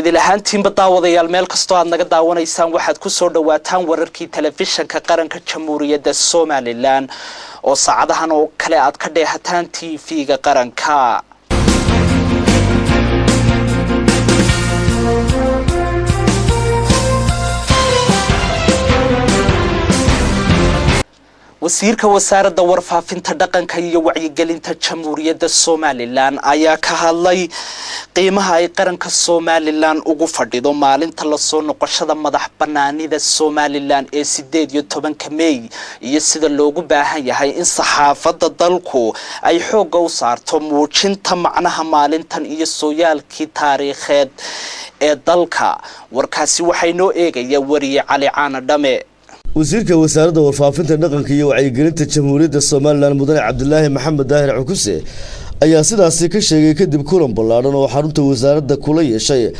idil ahaantiinba daawadayaal meel kastoo aad naga daawanaysaan waxaad ku soo dhawaataan wararkii telefishanka qaranka jamhuuriyadda Soomaaliland oo saacadahan oo kale aad ka dheehataan TV-ga qaranka wasiirka wasaaradda warfaafinta dhaqanka iyo wacyigelinta jamhuuriyadda Soomaaliland ayaa ka hadlay qiimaha ay qaranka Soomaaliland ugu fadhido maalinta la soo noqoshada madax banaanida Soomaaliland ee 18 May iyo sida loogu baahan yahay in saxaafadda dalku ay xoog u saarto muujinta macnaha maalintan iyo sooyaalkii taariikheed ee dalka warkaasi waxay noo eegaya wariye Cali Caana Dhame wasiirka wasaaradda warfaafinta dhaqanka iyo wacyigelinta jamhuuriyadda Soomaaliland mudane Cabdullaahi Maxamed Daahir Cukuse ayaa sidaasi ka sheegay kadib kulan ballaaran oo xarunta wasaaradda kula yeeshay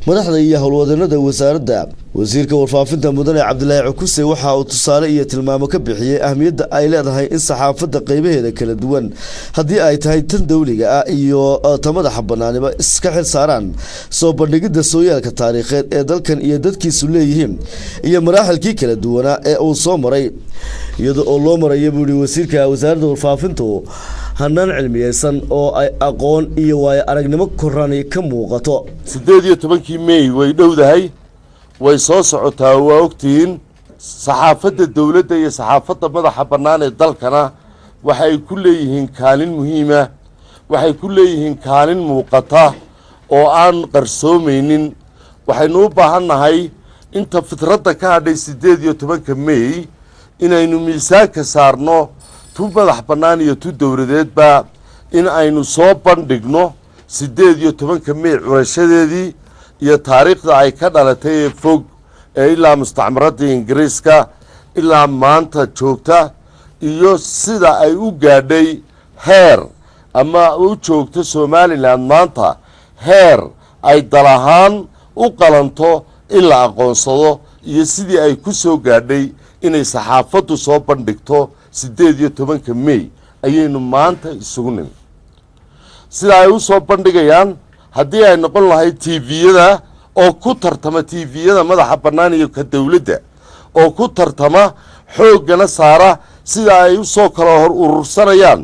madaxda iyo howlwadeennada wasaaradda wasiirka warfaafinta mudane Cabdullaahi Cukuse waxa uu tusaale iyo tilmaamo ka bixiyay ahmiyadda ay leedahay in saxaafadda qaybaheeda kala duwan haddii ay tahay tan dawliga ah iyo ta madaxa banaaniba iska xil saaraan soo bandhigida sooyaalka taariikheed ee dalkan iyo dadkiisu leeyihiin iyo maraaxilkii kala duwanaa ee uu soo maray iyadoo oo loo marayo buuri wasiirka wasaaradda warfaafintu hanaan cilmiyeysan oo ay aqoon iyo waaya aragnimo koraan ka muuqato 18 May way dhowdahay way soo socotaa waa ogtiin saxaafadda dawladda iyo saxaafadda madaxa bannaan ee dalkana waxay ku leeyihiin kaalin muhiim ah waxay ku leeyihiin kaalin muuqata oo aan qarsoomaynin waxaynu u baahannahay inta fitradda ka hadhay 18 May inaynu miisaanka saarno tu madax bannaan iyo tu dawladeedba in aynu soo bandhigno 18 May curashadeedii iyo taariikhda ay ka dhalatay ee fog ee ilaa mustacmaradda Ingiriiska ilaa maanta joogta iyo sida ay u gaadhay heer ama u joogto Soomaaliland maanta heer ay dal ahaan u qalanto in la aqoonsado iyo sidii ay ku soo gaadhay inay saxaafaddu soo bandhigto 18 May ayaynu maanta isugu nimid sida ay u soo bandhigayaan haddii ay noqon lahayd TV-yada oo ku tartama TV-yada madaxa bannaan iyo ka dawladda oo ku tartama xoogana saara sida ay u soo kala hor urursanayaan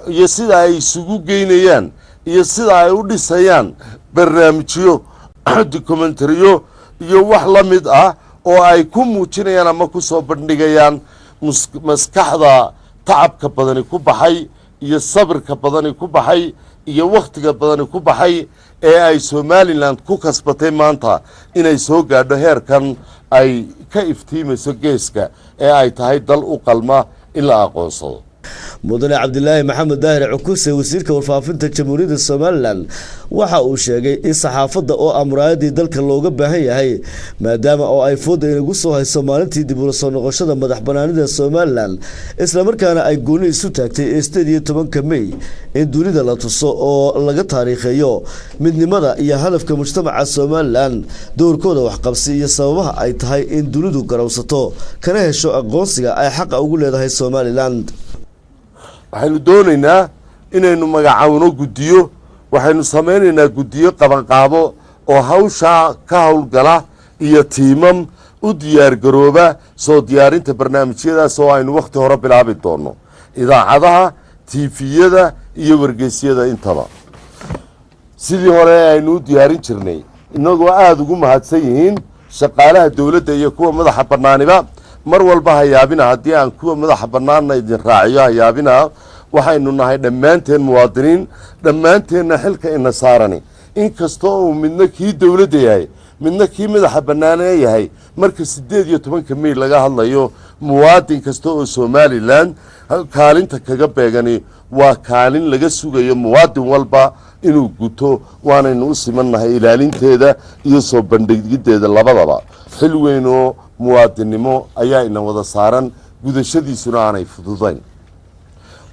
iyo sida ay isugu geynayaan iyo sida ay u dhisayaan barnaamijyo documentariyo iyo wax la mid ah oo ay ku muujinayaan ama ku soo bandhigayaan maskaxda tacabka badani ku baxay iyo sabirka badani ku baxay iyo waqtiga badani ku baxay ee ay Soomaaliland ku kasbatay maanta inay soo gaadho heerkan ay ka iftiimayso geeska ee ay tahay dal u qalma in la aqoonsado mudane Cabdullaahi Maxamed Daahir Cukuse wasiirka warfaafinta jamhuuriyadda Soomaaliland waxa uu sheegay in saxaafadda oo amraayadii dalka looga baahan yahay maadaama oo ay fooda inagu soo hayso maalintii dib u soo noqoshada madax banaanida Soomaaliland isla markaana ay gooni isu taagtay 18 May in dunida la tuso oo laga taariikheeyo midnimada iyo hadafka mujtamaca Soomaaliland doorkooda wax qabsi iyo sababaha ay tahay in dunidu garawsato kana hesho aqoonsiga ay xaq ugu leedahay Soomaaliland waxaynu doonaynaa inaynu magacaawno guddiyo waxaynu samaynaynaa guddiyo qabanqaabo oo hawsha ka howlgala iyo tiimam u diyaar garooba soo diyaarinta barnaamijyadaas oo aynu waqti hore bilaabi doono idaacadaha TV-yada iyo wargeysyada intaba sidii hore aynu u diyaarin jirnay inagoo aad ugu mahadsan yihiin shaqaalaha dawladda iyo kuwa madaxa bannaaniba mar walba hayaabina haddii aan kuwa madaxa bannaanna idin raaciyo hayaabina waxaynu nahay dhammaanteen muwaadiniin dhammaanteenna xilka ina saarani inkastoo uu midna kii dawladda yahay midna kii madaxa bannaana yahay marka 18 May laga hadlayo muwaadin kasta oo Soomaaliland kaalinta kaga beegani waa kaalin laga sugayo muwaadin walba inuu guto waanaynu u simannahay ilaalinteeda iyo soo bandhigideeda labadaba xil weyn oo muwaadinimo ayaa ina wada saaran gudashadiisuna aanay fududayn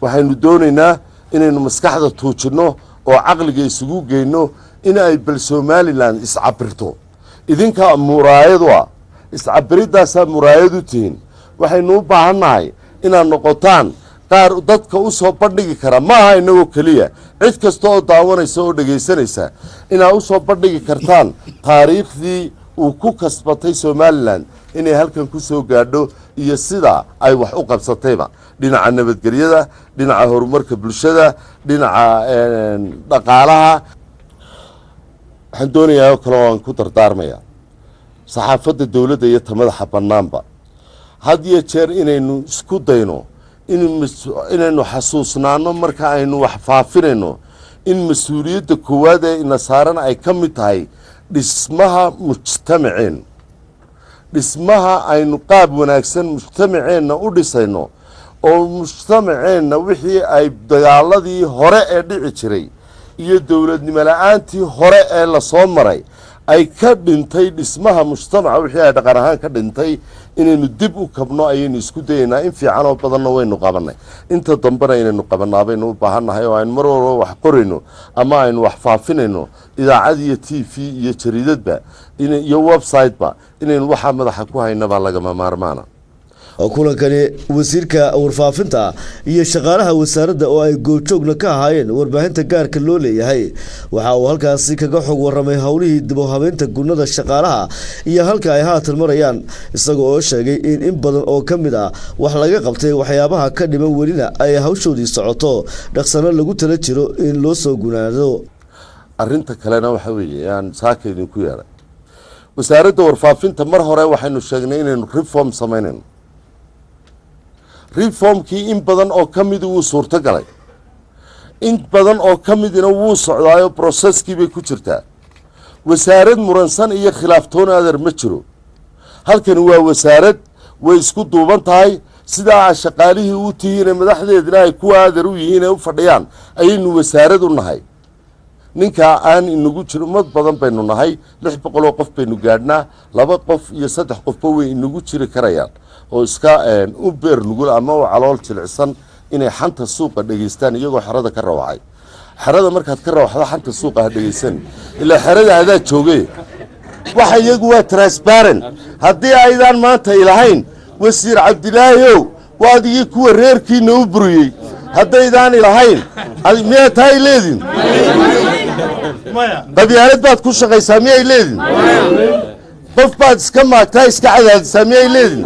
waxaynu doonaynaa inaynu maskaxda tuujino oo caqliga isugu geyno in ay bal Soomaaliland iscabirto idinka muraayadu iscabiridaas muraayadu tiin waxaynu u baahannahay inaad noqotaan qaar dadka u soo bandhigi kara maaha inagoo keliya cid kasta oo daawanaysa oo dhegaysanaysa inaa u soo bandhigi kartaan taariikhdii uu ku kasbatay Somaliland inay halkan ku soo gaadho iyo sida ay wax u qabsatayba dhinaca nabadgelyada dhinaca horumarka bulshada dhinaca dhaqaalaha waxaan doonayaa kale oo aan ku dardaarmaya saxaafadda dawladda iyo madaxa bannaanba had iyo jeer inaynu isku dayno inaynu xasuusnaano marka aynu wax faafinayno in mas'uuliyadda koowaad ee ina saaran ay ka mid tahay dhismaha mujtamaceen dhismaha aynu qaab wanaagsan mujtamaceenna u dhisayno oo mujtamaceenna wixii ay dagaaladii hore ee dhici jiray iyo dawladnimo la'aantii hore ee la soo maray ay ka dhintay dhismaha mujtamaca wixii ay dhaqan ahaan ka dhintay inaynu dib u kabno ayaynu isku dayaynaa in fiican oo badanna waynu qabanay inta dambena inaynu qabanaa baynu u baahannahay oo aynu mar walba wax qorayno ama aynu wax faafinayno idaacad iyo TV iyo jariidadba iyo website-ba inaynu waxa madaxa ku haynaba lagama maarmaana kulankani wasiirka warfaafinta iyo shaqaalaha wasaaradda oo ay goobjoogna ka ahaayeen warbaahinta gaarka loo leeyahay waxa uu halkaasi kaga xog waramay howlihii dib u habeynta gunnada shaqaalaha iyo halka ay haatan marayaan isaga oo sheegay in badan oo ka mid ah wax laga qabtay waxyaabaha ka dhiman welina ay hawshoodii socoto dhaqsano lagu tala jiro in loo soo gunaado arrinta kalena waxa weeye aan saaka idinku yeeray wasaaradda warfaafinta mar hore waxaynu sheegnay inaynu reform samaynayno reformkii in badan oo ka mid uu suurto galay in badan oo ka midina wuu socdaayo processkii bay ku jirtaa wasaarad muransan iyo khilaaftoon adeer ma jiro halkani waa wasaarad way isku duuban tahay sidaa shaqaalihii u tihiin madaxdeedina ay ku adeer u yihiin ay u fadhiyaan ayaynu wasaarad u nahay ninka aan inagu jiro mad badan baynu nahay 600 oo qof baynu gaadhnaa 2 qof iyo 3 qofba way inagu jiri karayaan oo iska u beer nugul ama oo calool jilicsan inay xanta suuqa dhageystaan iyagoo xarada ka rawacay xarada markaad ka rawaxdo xanta suuqa ha dhageysan ilaa xarada adaa joogay waxa iyagu waa transparent haddii aydan maanta ilahayn wasiir Cabdilaahi waadigii kuwa reerkiina u buriyay haddaydan ilahayn miyaa tahay leedin qabyaalad baad ku shaqaysaa miyay leedin qof baad iska maagtaa iska cadaadisaa miyay leedin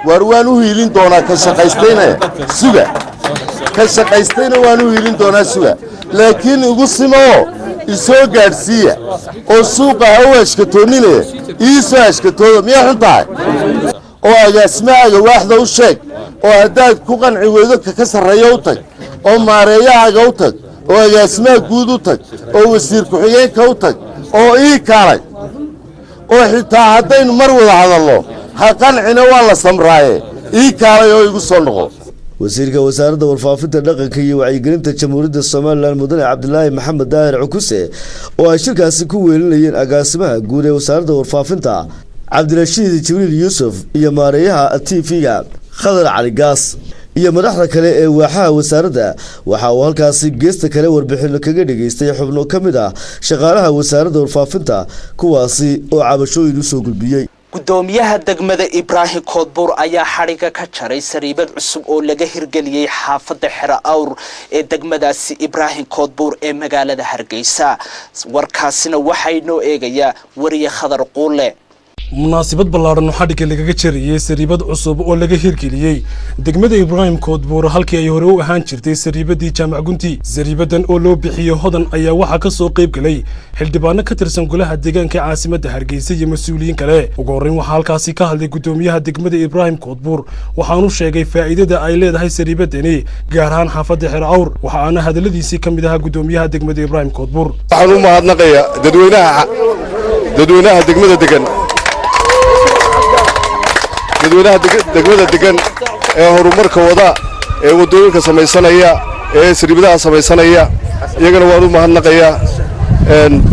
war waan u hiilin doonaa ka shaqaystayna suga ka shaqaystayna waan u hiilin doonaa suga laakiin ugu simoo isoo gaadhsiiya oo suuqa ha u ashkatoonine iisoo ashkatooda miyaa xun tahay oo agaasmahaaga waaxda u sheeg oo haddaad ku qanci weydo ka sarreeyo u tag oo maareeyahaaga u tag oo agaasimaha guud u tag oo wasiir ku-xigeenka u tag oo ii kaalay oo xitaa haddaynu mar wada hadalno ha qancina waa la samraaye ii kaalay oo igu soo noqo wasiirka wasaaradda warfaafinta dhaqanka iyo wacyigelinta jamhuuriyadda Soomaaliland mudane Cabdilaahi Maxamed Daahir Cukuse oo ay shirkaasi ku weelinayeen agaasimaha guud ee wasaaradda warfaafinta Cabdirashiid Jibriil Yuusuf iyo maareeyaha TV-ga Khadar Cali Gaas iyo madaxda kale ee waaxaha wasaaradda waxa uu halkaasi geesta kale warbixin kaga dhageystay xubno ka mid ah shaqaalaha wasaaradda warfaafinta kuwaasi oo cabashooyin u soo gudbiyay gudoomiyaha degmada Ibraahim Koodbuur ayaa xariga ka jaray sariibad cusub oo laga hirgeliyay xaafadda Xira Awr ee degmadaasi Ibraahim Koodbuur ee magaalada Hargeysa warkaasina waxay noo eegaya wariye Khadar Quule munaasabad ballaaran oo xadhiga lagaga jariyay sariibad cusub oo laga hirgeliyay degmada Ibraahim Koodbuur halkii ay hore u ahaan jirtay sariibadii Jaamac Gunti sariibadan oo loo bixiyay hodan ayaa waxa ka soo qayb galay xildhibaano ka tirsan golaha deegaanka caasimadda Hargeysa iyo mas'uuliyiin kale ugu horreyn waxa halkaasi ka hadlay gudoomiyaha degmada Ibraahim Koodbuur waxaanu sheegay faa'iidada ay leedahay sariibadani gaar ahaan xaafadda Xira Awr waxaana hadaladiisii ka mid ahaa gudoomiyaha degmada Ibraahim Koodbuur waxaan u mahadnaqayaa dadweynaha degmada degan degmada degan ee horumarka wada ee wadooyinka samaysanaya ee sariibadaha samaysanaya iyagana waan u mahadnaqayaa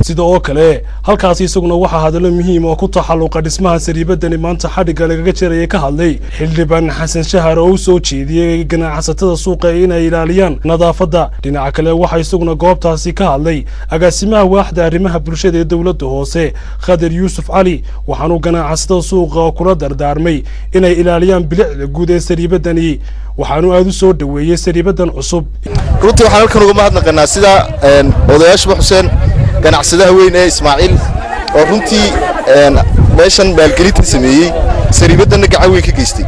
sida oo kale halkaasi isaguna waxaa hadallo muhiim oo ku taxalluqa dhismaha sariibadani maanta xadhigga lagaga jarayay ka hadlay xildhibaan xasan shahar oo u soo jeediyey ganacsatada suuqa inay ilaaliyaan nadaafadda. dhinaca kale waxaa isaguna goobtaasi ka hadlay agaasimaha waaxda arrimaha bulshada ee dowladda hoose Khadir Yuusuf Cali, waxaanu ganacsatada suuqa kula dardaarmay inay ilaaliyaan bilicda guud ee sariibadani, waxaanu aad u soo dhaweeyay sariibadan cusub. runtii waxaan halkan uga mahadnaqaynaa sida odayaasha Xuseen ganacsadaha weyn ee Ismaaciil oo runtii meeshan maalgelinta sameeyay sariibadana gacan weyn ka geystay.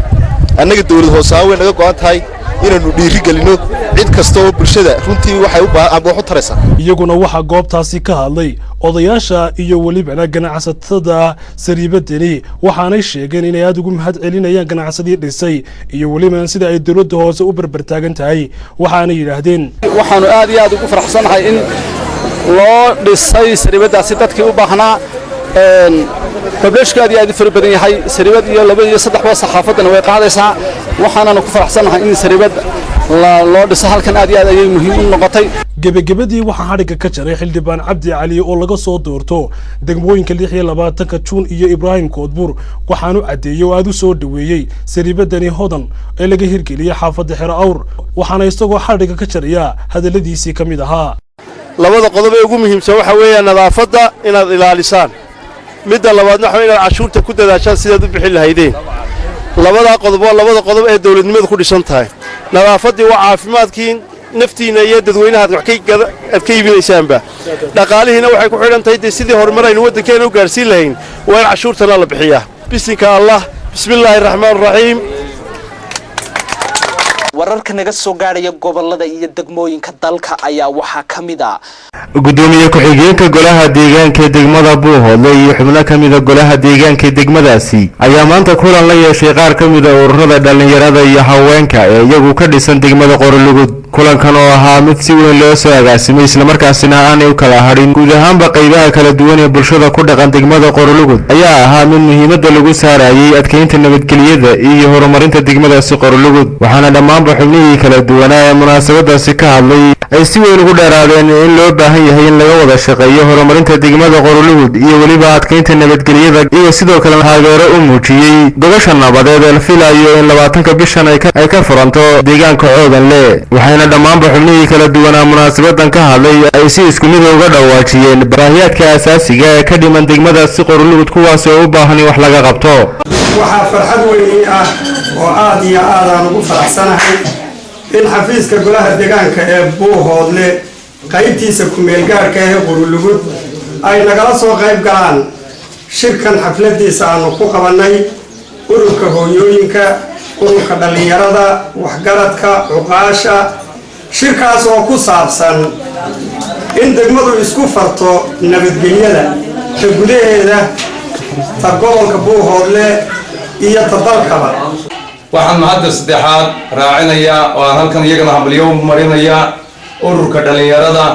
annaga dawlad hoose ah way naga go'an tahay inaanu dhiiri galino cid kasta oo bulshada runtii waxay u baahan wax u taraysa. iyaguna waxa goobtaasi ka hadlay odayaasha iyo waliba ganacsatada sariibadani, waxaanay sheegeen inay aad ugu mahad celinayaan ganacsadii dhisay iyo waliba sida ay dawladda hoose u barbar taagan tahay. waxaana yiraahdeen waxaanu aad iyo aad ugu faraxsanahay in loo dhisay sariibadaasi dadkii u baahnaa. publishka aad iyo aad u fara badan yahay sariibad iyo 2 iyo 3 ba saxaafadana way qaadaysaa. waxaanana ku faraxsanahay in sariibad loo dhiso halkan aad iyo aad ayay muhiim u noqotay. gebagabadii waxaa xadhigga ka jaray xildhibaan Cabdi Cali oo laga soo doorto degmooyinka 26 Juun iyo Ibraahim Koodbuur, waxaanu cadeeyay oo aad u soo dhaweeyay sariibadani hodan ee laga hirgeliyay xaafadda Xero Awr, waxaana isagoo xadhigga ka jaraya hadaladiisii ka mid ahaa. labada qodob ee ugu muhiimsan waxa weeye nadaafadda inaad ilaalisaan, midda labaadna waxa inaad cashuurta ku dadaashaan sidaad u bixin lahaydeen. labada qodob waa labada qodob ee dawladnimadu ku dhisan tahay. nadaafadii waa caafimaadkii naftiina iyo dadweynaha aad ka iibinaysaanba. dhaqaalihiina waxay ku xidhan tahay sidii horumaraynu waddankeena u gaarsiin lahayn waa in cashuurtana la bixiyaa. bisinka Allah, bismillaahir rahmaanir rahiim. wararka naga soo gaaraya gobolada iyo degmooyinka dalka ayaa waxaa ka mid ah gudoomiye ku-xigeenka golaha deegaanka ee degmada Buuhoodle iyo xubno ka mid ah golaha deegaanka ee degmadaasi ayaa maanta kulan la yeeshay qaar ka mid ah ururada dhalinyarada iyo haweenka ee iyagu ka dhisan degmada Qorolugud. kulankan oo ahaa mid si weyn loo soo agaasimay isla markaasina aanay u kala hadhin guud ahaanba qaybaha kala duwan ee bulshada ku dhaqan degmada Qorolugud ayaa ahaa mid muhiimadda lagu saarayay adkeynta nabadgelyada iyo horumarinta degmadaasi Qorolugud. waxaana dhammaanba xubnihii kala duwanaa ee munaasabadaasi ka hadlay ay si weyn ugu dheeraadeen in loo baahan yahay in laga wada shaqeeyo horumarinta degmada Qorolugud iyo waliba adkeynta nabadgelyada, iyo sidoo kale taageero u muujiyay gobasha nabadeed ee la filayo in 20 bishan ay ka furanto deegaanka Coodanle. waxayna dhammaanba xubnihii kala duwanaa munaasabadan ka hadlay ay si isku mid uga dhawaajiyeen baahiyaadka asaasiga ee ka dhiman degmadaasi Qorolugud kuwaas oo u baahan in wax laga qabto. waxaa farxad weyn ah oo aad iyo aad aan ugu faraxsanahay in xafiiska golaha deegaanka ee Buuhoodle qaybtiisa ku meel gaarka ah ee Qorolugud ay nagala soo qayb galaan shirkan xafladiisa aanu ku qabanay ururka hooyooyinka, ururka dhalinyarada, waxgaradka, cuqaasha. shirkaas oo ku saabsan in degmadu isku farto nabadgelyada ta gudaheeda, ta gobolka Buuhoodle iyo ta dalkaba. waxaan mahadda saddexaad raacinayaa oo aan halkan iyagana hambalyo marinayaa ururka dhalinyarada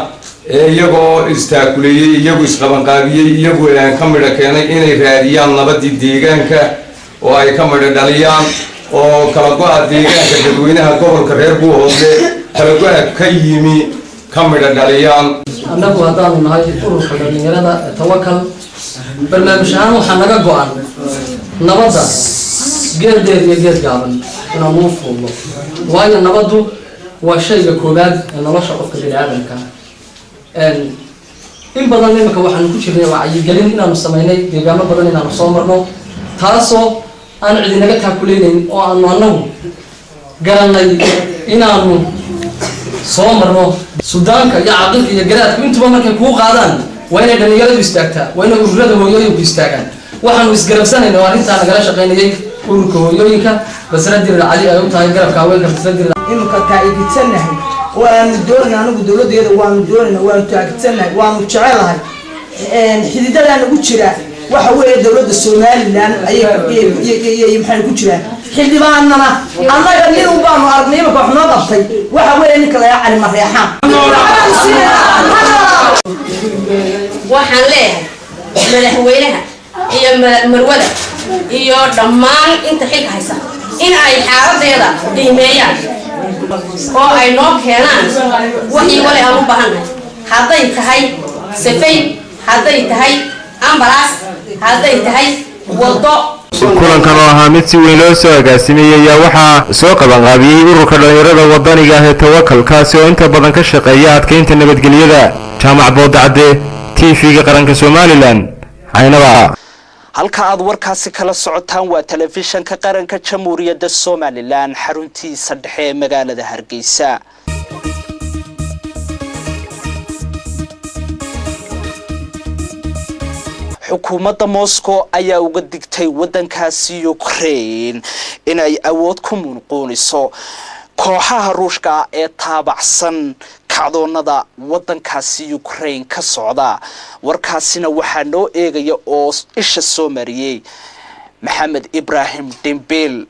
ee iyagoo istaakuleeyay, iyagu isqabanqaabiyey, iyagu ka midho keenay inay raadiyaan nabadii deegaanka oo ay ka midho dhaliyaan oo kala go'a deegaanka dadweynaha gobolka reer Buuhoodle kala go'a ka yimi ka midho dhaliyaan. annagu haddaanu nahay ururka dhalinyarada Tawakal, barnaamij ahaan waxaa naga go'an nabadda geed dheer iyo geed gaaban inaanu u fuulno, waayo nabaddu waa shayga koobaad ee nolosha qofka bini'aadamka. in badan imika waxaanu ku jirnay wacyigelin inaanu samaynay deegaano badan inaanu soo marno, taasoo aan cidinaga taakulaynayn oo aanu annagu garanay inaanu soo marno. suudaanka iyo caaqilka iyo garaadku intuba markay kuu qaadaan waa inay dhalinyaradu istaagtaa, waa inay ururada hooyooyinku istaagaan. waxaanu isgarabsanayna oo arrintaa nagala shaqaynayay ururka hooyooyinka Basradir Cali ay u tahay garabka haweenka Basradir. imika taageersanahay oo aanu doonayna anagu dawladeeda waanu doonayna waanu taageersanahay waanu jecelahay xididada ugu jira waxa weeye dawladda Soomaaliland ayay maxay ku jiraan xildhibaanana annaga nin u baanu aragnay imika wax noo qabtay waxa weeye ninka la Cali Mareexaan. waxaan leeyahay madaxweynaha iyo marwada iyo dhammaan inta xilka haysa in ay xaaladeeda qiimeeyaan oo ay noo keenaan wixii wali aan u baahannahay, hadday tahay safay, hadday tahay ambalaas hadday tahay wado kulankan oo ahaa mid si weyn loo soo agaasimay ayaa waxaa soo qabanqaabiyey ururka dhalinyarada wadaniga ah ee Tawakal kaasi oo inta badan ka shaqeeya adkeynta nabadgelyada jaamac boodacade TV-ga qaranka Somaliland aynaba halka aad warkaasi kala socotaan waa telefishanka qaranka Jamhuuriyadda Somaliland xaruntiisa dhexe ee magaalada Hargeysa xukuumadda Moscow ayaa uga digtay wadankaasi Ukraine inay awood ku munquuniso kooxaha Ruushka ee taabacsan kacdoonada wadankaasi Ukraine ka socda warkaasina waxaa noo eegaya oo isha soo mariyay Maxamed Ibrahim Dembil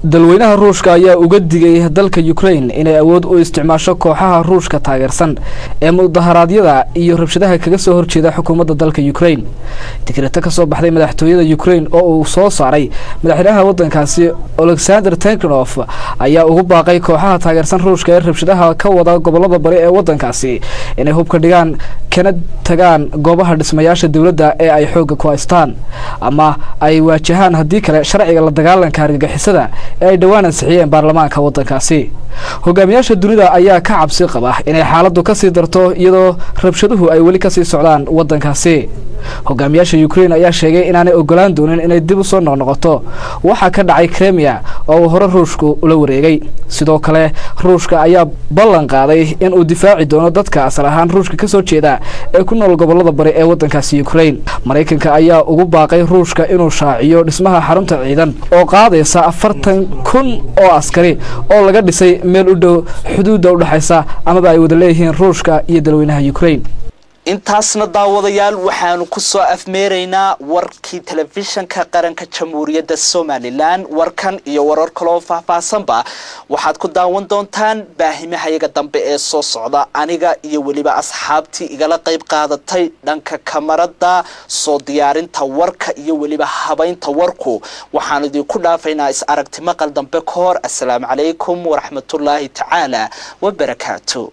dalweynaha Ruushka ayaa uga digay dalka Ukraine inay awood u isticmaasho kooxaha Ruushka taageersan ee mudaharaadyada iyo rabshadaha kaga soo horjeeda xukuumadda dalka Ukraine tikirata ka soo baxday madaxtooyada Ukraine oo uu soo saaray madaxweynaha wadankaasi Alexander Tenkenov ayaa ugu baaqay kooxaha taageersan Ruushka ee rabshadaha ka wada gobolada bari ee wadankaasi inay hubka dhigaan kana tagaan goobaha dhismayaasha dawladda ee ay xoog ku haystaan ama ay waajahaan hadii kale sharciga la dagaalanka argagixisada ay dhawaan ansixiyeen baarlamaanka wadankaasi hogaamiyaasha dunida ayaa ka cabsi qaba inay xaaladdu ka sii darto iyadoo rabshaduhu ay wali ka sii socdaan wadankaasi hogaamiyaasha Ukraine ayaa sheegay inaanay ogolaan doonin inay dib u soo noqoto waxa ka dhacay Crimea oo hore Ruushku ula wareegay sidoo kale Ruushka ayaa ballan qaaday in uu difaaci doono dadka asal ahaan Ruushka ka soo jeeda ee ku nool gobolada bari ee wadankaasi Ukraine Mareykanka ayaa ugu baaqay Ruushka inuu shaaciyo dhismaha xarunta ciidan oo qaadaysa 40,000 oo askari oo laga dhisay meel u dhow xuduudda u dhaxaysa ama ay wada leeyihiin Ruushka iyo dalweynaha Ukraine intaasna daawadayaal waxaanu ku soo afmeeraynaa warkii telefishanka qaranka Jamhuuriyadda Somaliland warkan iyo warar kale oo faahfaahsanba waxaad ku daawan doontaan baahimahayaga dambe ee soo socda aniga iyo waliba asxaabtii igala qayb qaadatay dhanka kamarada soo diyaarinta warka iyo waliba habaynta warku waxaan idinku dhaafaynaa is aragti maqal dambe ka hor assalaamu calaykum waraxmatullaahi tacaala wa barakaatuh